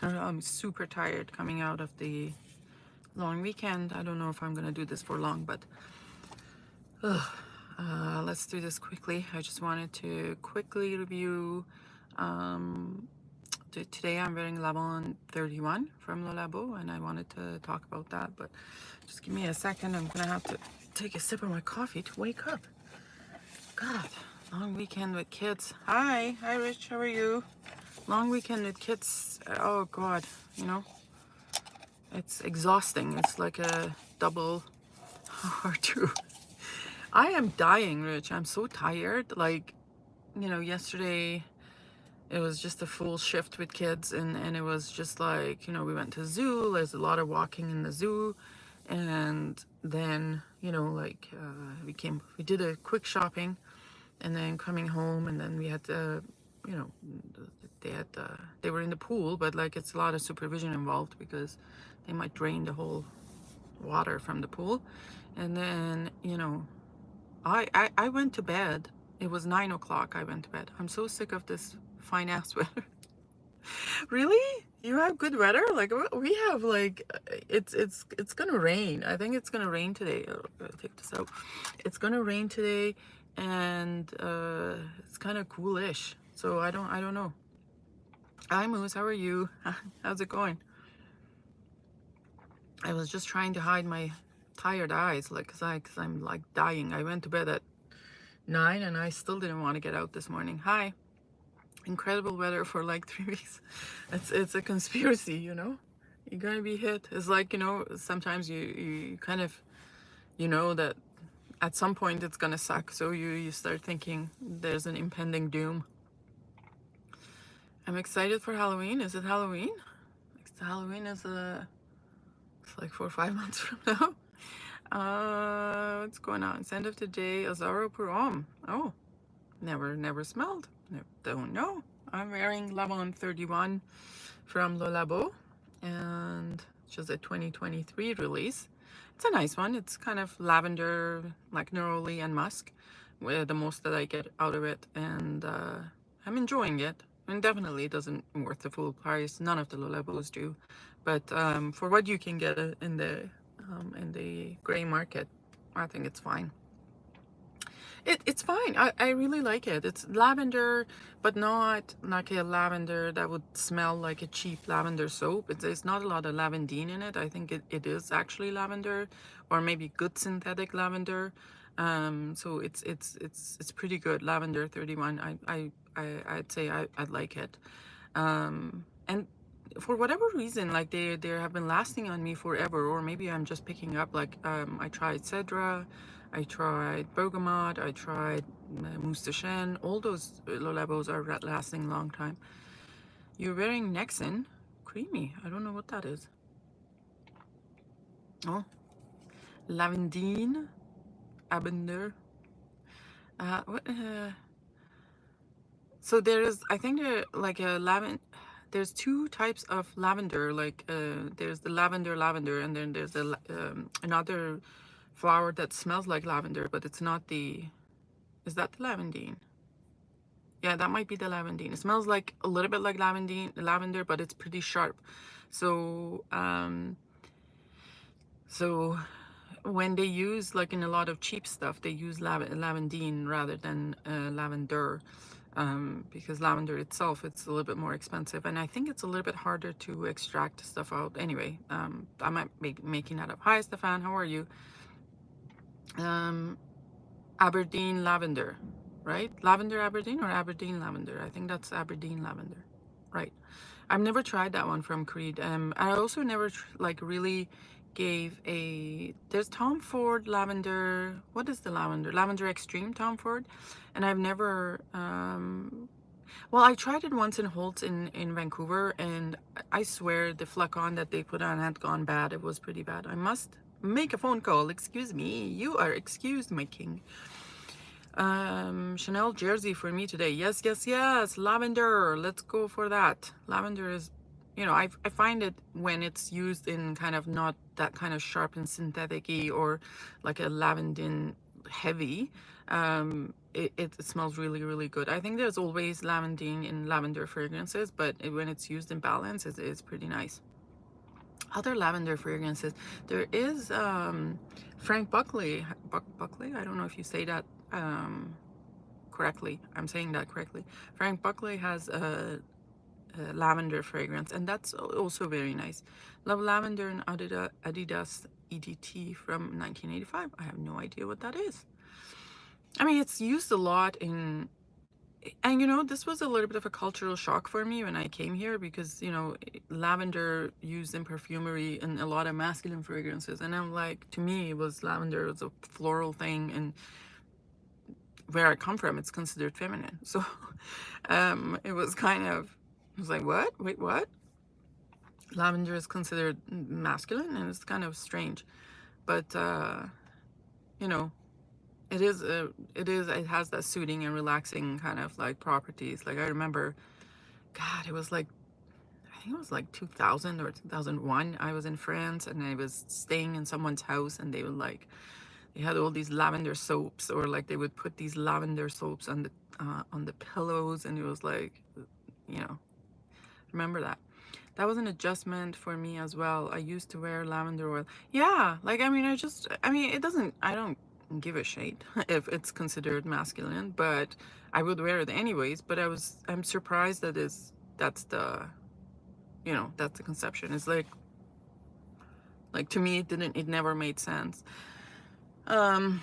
I'm super tired coming out of the long weekend. I don't know if I'm gonna do this for long, but let's do this quickly. I just wanted to quickly review. Um, Today I'm wearing Lavender 31 from Le Labo, and I wanted to talk about that. But just give me a second. I'm gonna have to take a sip of my coffee to wake up. God, long weekend with kids. Hi, Rich. How are you? Long weekend with kids. Oh God, you know. It's exhausting. It's like a double or two. I am dying, Rich. I'm so tired. Like, yesterday it was just a full shift with kids, and it was just like, we went to zoo. There's a lot of walking in the zoo. And then, we did a quick shopping and then coming home, and then we had you know, they were in the pool, but like it's a lot of supervision involved because they might drain the whole water from the pool. And then, I went to bed. It was 9 o'clock. I went to bed. I'm so sick of this fine ass weather. Really? You have good weather? Like we have like it's gonna rain. I think it's gonna rain today. I'll take this out. It's gonna rain today, and it's kind of coolish. So I don't know. Hi Moose, how are you? How's it going? I was just trying to hide my tired eyes, like, cause I'm like dying. I went to bed at 9, and I still didn't want to get out this morning. Hi. Incredible weather for like 3 weeks. It's a conspiracy, You're gonna be hit. It's like, sometimes you kind of, that at some point it's gonna suck. So you start thinking there's an impending doom. I'm excited for Halloween. Is it Halloween? Halloween is it's like 4 or 5 months from now. What's going on? It's end of the day. Azaro Purom. Oh, never smelled. Don't know. I'm wearing Lavon 31 from Le Labo, and it's just a 2023 release. It's a nice one. It's kind of lavender, like neroli and musk, with the most that I get out of it, and I'm enjoying it. And definitely it doesn't worth the full price. None of the Le Labos do, but for what you can get in the gray market, I think it's fine. It's fine. I really like it. It's lavender, but not like a lavender that would smell like a cheap lavender soap. There's not a lot of lavandine in it. I think it is actually lavender, or maybe good synthetic lavender. So it's pretty good. Lavender 31. I'd say I'd like it. And for whatever reason, like they have been lasting on me forever, or maybe I'm just picking up. Like I tried Cedra, I tried Bergamot, I tried Mousse de Chêne. All those Le Labos are lasting a long time. You're wearing Nexin, creamy. I don't know what that is. Oh, Lavandine, Lavender. What? So there is, I think there like a lavender. There's two types of lavender. Like there's the lavender, and then there's another flower that smells like lavender, but it's not the. Is that the lavandine? Yeah, that might be the lavandine. It smells like a little bit like lavender, but it's pretty sharp. So so when they use, like in a lot of cheap stuff, they use lavandine rather than lavender, because lavender itself, it's a little bit more expensive, and I think it's a little bit harder to extract stuff out. Anyway, I might be making that up. Hi Stefan, how are you? Aberdeen lavender, right? Lavender Aberdeen or Aberdeen lavender? I think that's Aberdeen lavender, right? I've never tried that one from Creed. I also never like really gave a. There's Tom Ford lavender. What is the lavender? Lavender Extreme Tom Ford, and I've never. Well, I tried it once in Holt in Vancouver, and I swear the flacon that they put on had gone bad. It was pretty bad. I must make a phone call. Excuse me. You are excused, my king. Chanel jersey for me today. Yes, yes, yes. Lavender. Let's go for that. Lavender is, I find it when it's used in kind of not that kind of sharp and synthetic-y, or like a lavandin heavy. it smells really, really good. I think there's always lavendine in lavender fragrances, but when it's used in balance, it's pretty nice. Other lavender fragrances, there is Frank Buckley. Buckley? I don't know if you say that correctly. I'm saying that correctly. Frank Buckley has a lavender fragrance, and that's also very nice. Love Lavender and Adidas EDT from 1985. I have no idea what that is. I mean, it's used a lot in, and you know, this was a little bit of a cultural shock for me when I came here, because you know, lavender used in perfumery and a lot of masculine fragrances, and I'm like, to me, it was lavender, it was a floral thing, and where I come from, it's considered feminine. So it was kind of, I was like, what? Wait, what? Lavender is considered masculine, and it's kind of strange, but you know, it has that soothing and relaxing kind of like properties. Like I remember, God, it was like, I think it was like 2000 or 2001. I was in France and I was staying in someone's house, and they were like, they had all these lavender soaps, or like they would put these lavender soaps on the pillows, and it was like, you know, remember that. That was an adjustment for me as well. I used to wear lavender oil. Yeah, like I mean, I mean, it doesn't, I don't give a shit if it's considered masculine, but I would wear it anyways. But I'm surprised that that's the, you know, that's the conception. It's like to me, it never made sense. Um,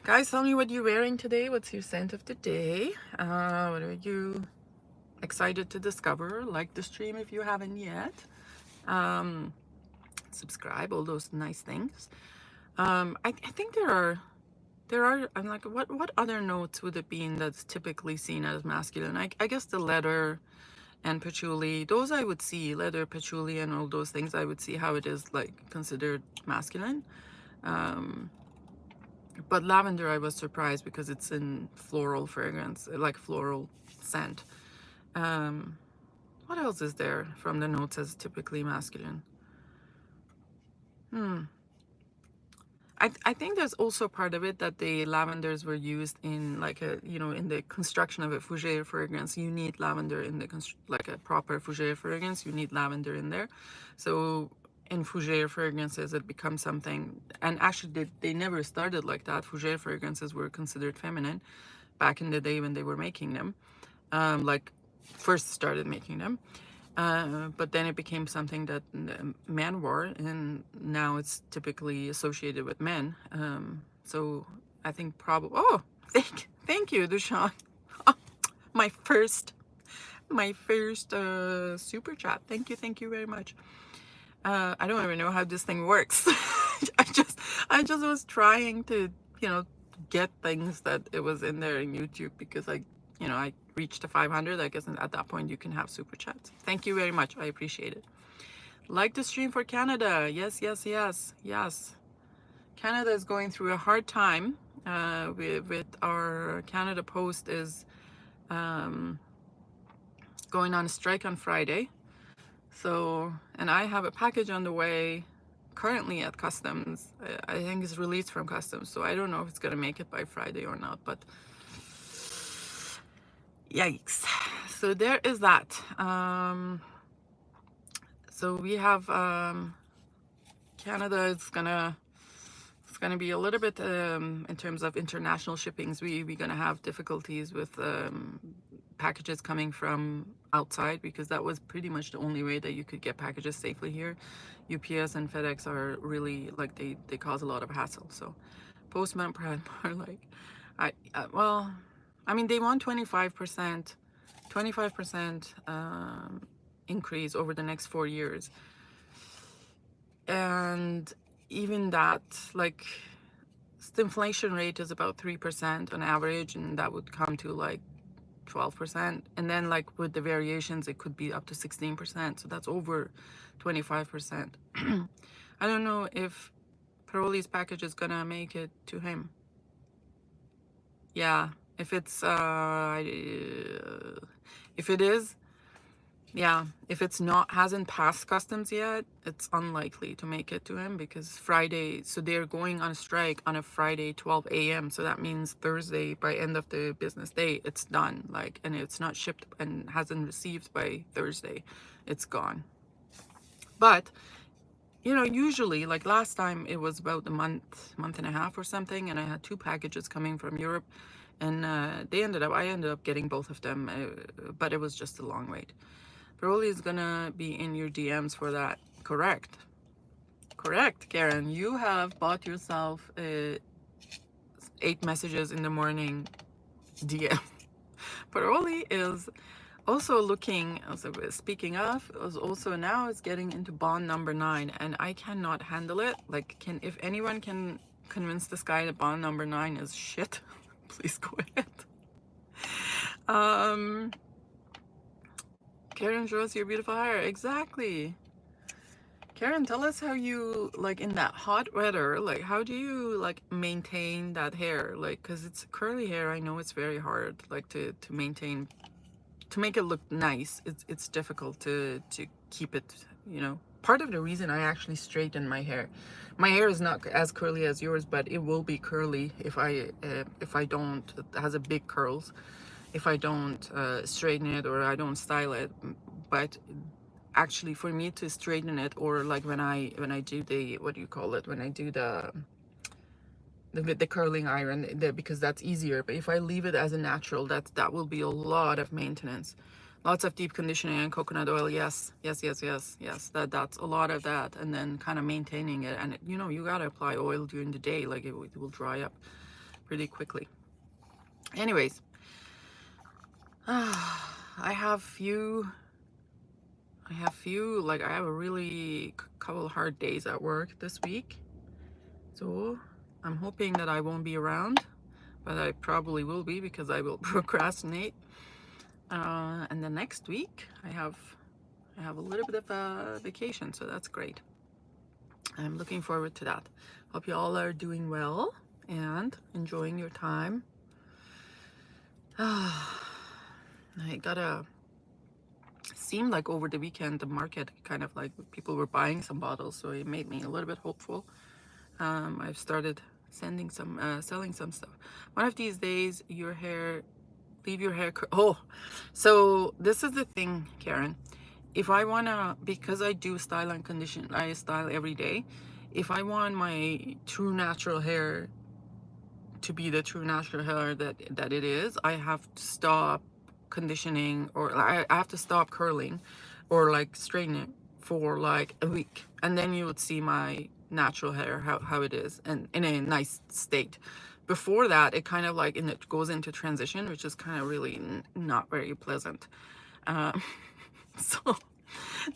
Guys, tell me what you're wearing today. What's your scent of the day? What are you excited to discover? Like the stream if you haven't yet. Um, Subscribe, all those nice things. I think I'm like, what other notes would it be in that's typically seen as masculine? I guess the leather and patchouli, those I would see, leather, patchouli, and all those things, I would see how it is like considered masculine. But lavender, I was surprised because it's in floral fragrance, like floral scent. Um, what else is there from the notes as typically masculine? I think there's also part of it that the lavenders were used in like a, you know, in the construction of a fougere fragrance. You need lavender in the like a proper fougere fragrance, you need lavender in there. So in fougere fragrances, it becomes something, and actually they never started like that. Fougere fragrances were considered feminine back in the day when they were making them, like first started making them. But then it became something that men wore, and now it's typically associated with men. So I think probably. Oh, thank you, Dushan. my first super chat. Thank you very much. I don't even know how this thing works. I just was trying to, you know, get things that it was in there in YouTube, because you know, I reached the 500. I guess at that point you can have super chats. Thank you very much. I appreciate it. Like the stream for Canada. Yes, yes, yes, yes. Canada is going through a hard time. With our Canada Post is going on a strike on Friday. So, and I have a package on the way currently at customs. I think it's released from customs, so I don't know if it's gonna make it by Friday or not, but yikes. So there is that. So we have Canada is gonna, it's gonna be a little bit in terms of international shippings. We're gonna have difficulties with packages coming from outside, because that was pretty much the only way that you could get packages safely here. UPS and FedEx are really like, they cause a lot of hassle. So Postman are like, well, I mean, they want 25% increase over the next 4 years, and even that, like, the inflation rate is about 3% on average, and that would come to like 12%, and then like with the variations it could be up to 16%, so that's over 25%. I don't know if Paroli's package is gonna make it to him. Yeah, if it is, Yeah, if it's not hasn't passed customs yet, it's unlikely to make it to him because Friday, so they're going on a strike on a Friday 12 a.m. So that means Thursday by end of the business day, it's done. Like, and it's not shipped and hasn't received by Thursday, it's gone. But you know, usually like last time it was about a month and a half or something, and I had two packages coming from Europe, and I ended up getting both of them, but it was just a long wait. Broly is gonna be in your DMs for that. Correct. Correct, Karen. You have bought yourself 8 messages in the morning DM. Broly is also looking, also speaking of, is also now is getting into bond number 9, and I cannot handle it. Like, if anyone can convince this guy that bond number 9 is shit, please go ahead. Karen shows your beautiful hair. Exactly. Karen, tell us how you, like, in that hot weather, like, how do you, like, maintain that hair? Like, because it's curly hair, I know it's very hard, like, to maintain, to make it look nice. It's difficult to keep it, you know. Part of the reason I actually straighten my hair is not as curly as yours, but it will be curly if I don't, it has a big curls, if I don't straighten it or I don't style it. But actually for me to straighten it, or like when I do the, what do you call it, when I do the curling iron, because that's easier. But if I leave it as a natural, that will be a lot of maintenance, lots of deep conditioning and coconut oil. Yes, yes, yes, yes, yes, that's a lot of that, and then kind of maintaining it. And you know, you got to apply oil during the day, like it will dry up pretty quickly. Anyways, I have few like, I have a really couple hard days at work this week, so I'm hoping that I won't be around, but I probably will be because I will procrastinate. And the next week I have a little bit of a vacation, so that's great. I'm looking forward to that. Hope you all are doing well and enjoying your time. I gotta seemed like over the weekend the market kind of like people were buying some bottles, so it made me a little bit hopeful. I've started selling some stuff. One of these days, leave your hair. Oh, so this is the thing, Karen. If I wanna, because I do style and condition, I style every day. If I want my true natural hair to be the true natural hair that it is, I have to stop conditioning, or I have to stop curling or like straighten it for like a week, and then you would see my natural hair how it is and in a nice state. Before that, it kind of like, and it goes into transition, which is kind of really not very pleasant. uh, so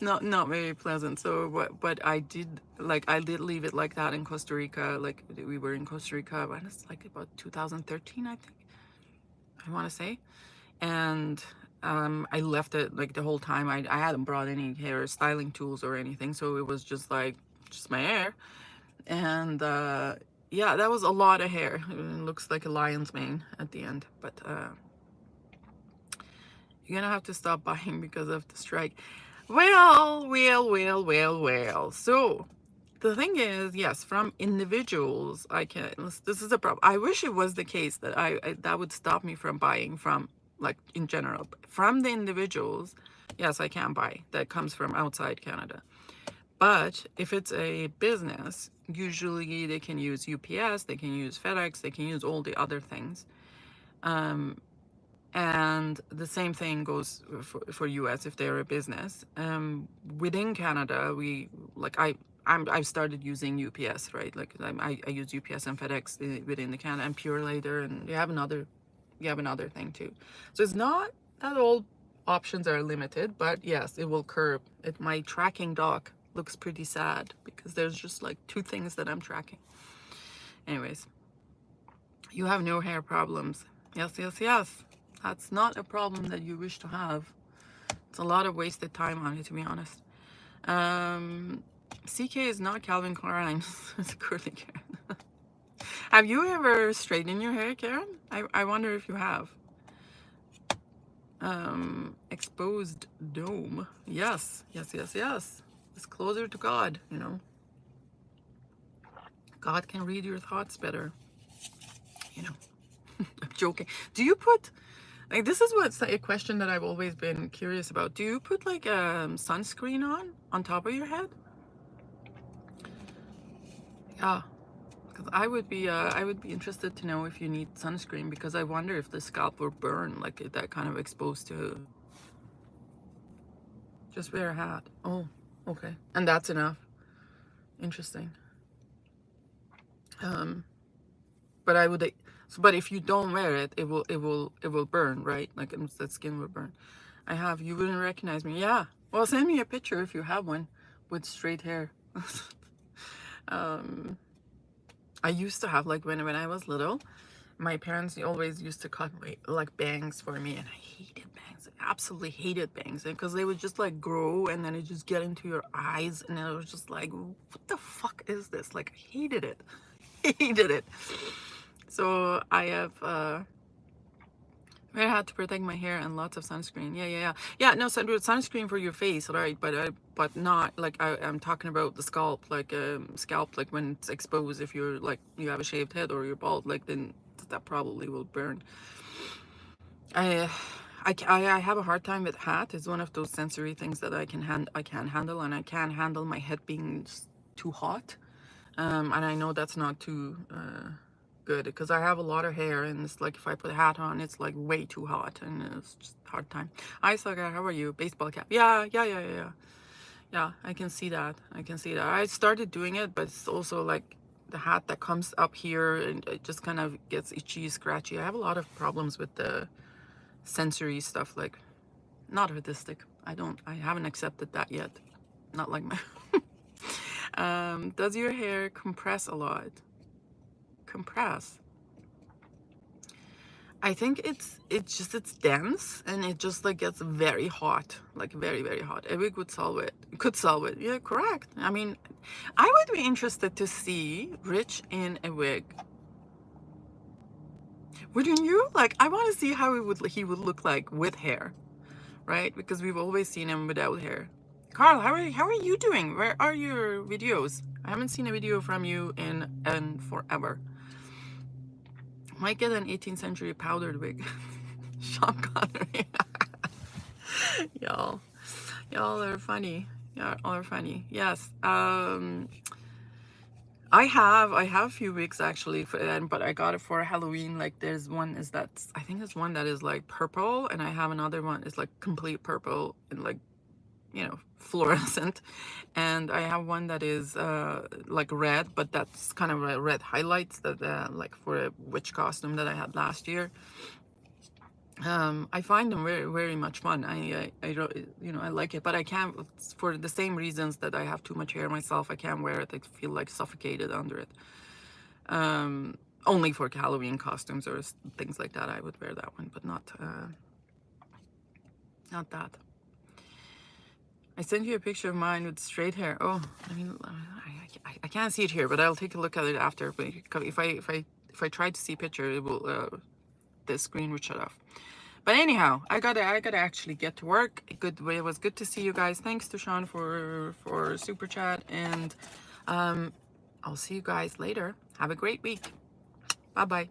not very pleasant. So but I did leave it like that in Costa Rica. Like, we were in Costa Rica, but it's like about 2013, I think, I want to say. And I left it like the whole time. I hadn't brought any hair styling tools or anything, so it was just like just my hair. And yeah, that was a lot of hair. It looks like a lion's mane at the end. But you're gonna have to stop buying because of the strike. Well. So the thing is, yes, from individuals, I can. This is a problem. I wish it was the case that that would stop me from buying from, like, in general. From the individuals, yes, I can buy. That comes from outside Canada. But if it's a business, usually they can use UPS, they can use FedEx, they can use all the other things. And the same thing goes for US if they're a business. Within Canada, I've started using UPS, right? Like, I use UPS and FedEx within the Canada, and Pure Later, and you have another thing too. So it's not that all options are limited, but yes, it will curb it. My tracking dock looks pretty sad because there's just like 2 things that I'm tracking. Anyways, you have no hair problems. Yes. That's not a problem that you wish to have. It's a lot of wasted time on it, to be honest. CK is not Calvin Klein. It's curly Karen. Have you ever straightened your hair, Karen? I wonder if you have. Exposed dome. Yes, yes, yes, yes. It's closer to God, you know. God can read your thoughts better, you know. I'm joking. Do you put, like, this is what's a question that I've always been curious about. Do you put like sunscreen on top of your head? Yeah, because I would be interested to know if you need sunscreen, because I wonder if the scalp will burn like that kind of exposed to. Just wear a hat. Oh, okay, and that's enough. Interesting. Um, but I would, but if you don't wear it, it will burn, right? Like the skin will burn. I have. You wouldn't recognize me. Yeah. Well, send me a picture if you have one with straight hair. um, I used to have, like, when I was little, my parents always used to cut like bangs for me, and I hated bangs. I absolutely hated bangs, because they would just like grow and then it just get into your eyes, and it was just like, what the fuck is this? Like, I hated it. Hated it. So I have I had to protect my hair and lots of sunscreen. Yeah. No, sunscreen for your face, right? But not like I'm talking about the scalp, like scalp, like when it's exposed. If you're like you have a shaved head or you're bald, like then that probably will burn. I I have a hard time with hat. It's one of those sensory things that I can't handle, and I can't handle my head being too hot. And I know that's not too good, because I have a lot of hair, and it's like if I put a hat on, it's like way too hot, and it's just a hard time. Hi, Saga, how are you? Baseball cap. Yeah. Yeah, I can see that. I can see that. I started doing it, but it's also like the hat that comes up here and it just kind of gets itchy, scratchy. I have a lot of problems with the sensory stuff, like not autistic. I haven't accepted that yet. Not like my does your hair compress a lot? Compress. I think it's dense, and it just like gets very hot, like very, very hot. A wig would solve it. Could solve it. Yeah, correct. I mean, I would be interested to see Rich in a wig. Wouldn't you? Like, I want to see how he would look like with hair, right? Because we've always seen him without hair. Carl, how are you doing? Where are your videos? I haven't seen a video from you in forever. Might get an 18th century powdered wig. Sean Connery. y'all y'all are funny. Y'all are funny. Yes. I have a few wigs actually but I got it for Halloween. Like, there's one is that I think there's one that is like purple, and I have another one is like complete purple and like, you know, fluorescent, and I have one that is like red, but that's kind of red highlights that like for a witch costume that I had last year. I find them very, very much fun. You know, I like it, but I can't, for the same reasons that I have too much hair myself. I can't wear it. I feel like suffocated under it. Only for Halloween costumes or things like that, I would wear that one, but not that. I sent you a picture of mine with straight hair. Oh, I mean, I can't see it here, but I'll take a look at it after. But if I try to see picture, it will the screen would shut off. But anyhow, I gotta actually get to work. It was good to see you guys. Thanks to Sean for super chat, and I'll see you guys later. Have a great week. Bye bye.